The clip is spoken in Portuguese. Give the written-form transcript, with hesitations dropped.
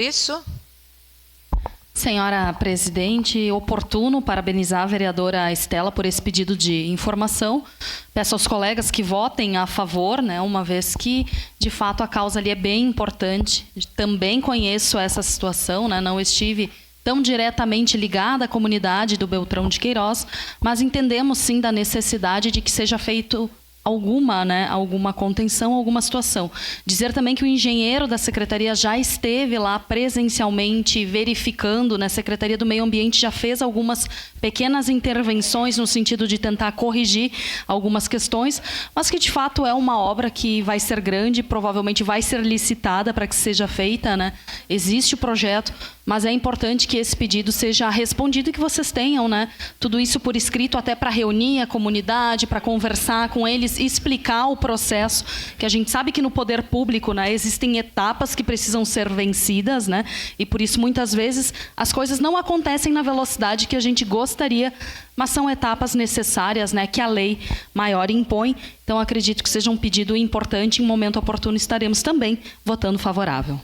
Isso. Senhora presidente, oportuno parabenizar a vereadora Estela por esse pedido de informação. Peço aos colegas que votem a favor, né, uma vez que, de fato, a causa ali é bem importante. Também conheço essa situação, né, não estive tão diretamente ligada à comunidade do Beltrão de Queiroz, mas entendemos, sim, da necessidade de que seja feito alguma contenção, alguma situação. Dizer também que o engenheiro da Secretaria já esteve lá presencialmente verificando, né? A Secretaria do Meio Ambiente já fez algumas pequenas intervenções no sentido de tentar corrigir algumas questões, mas que de fato é uma obra que vai ser grande, provavelmente vai ser licitada para que seja feita, né? Existe o projeto, mas é importante que esse pedido seja respondido e que vocês tenham, né, tudo isso por escrito, até para reunir a comunidade, para conversar com eles, explicar o processo, que a gente sabe que no poder público, né, existem etapas que precisam ser vencidas, né, e por isso muitas vezes as coisas não acontecem na velocidade que a gente gostaria, mas são etapas necessárias, né, que a lei maior impõe. Então acredito que seja um pedido importante, em momento oportuno estaremos também votando favorável.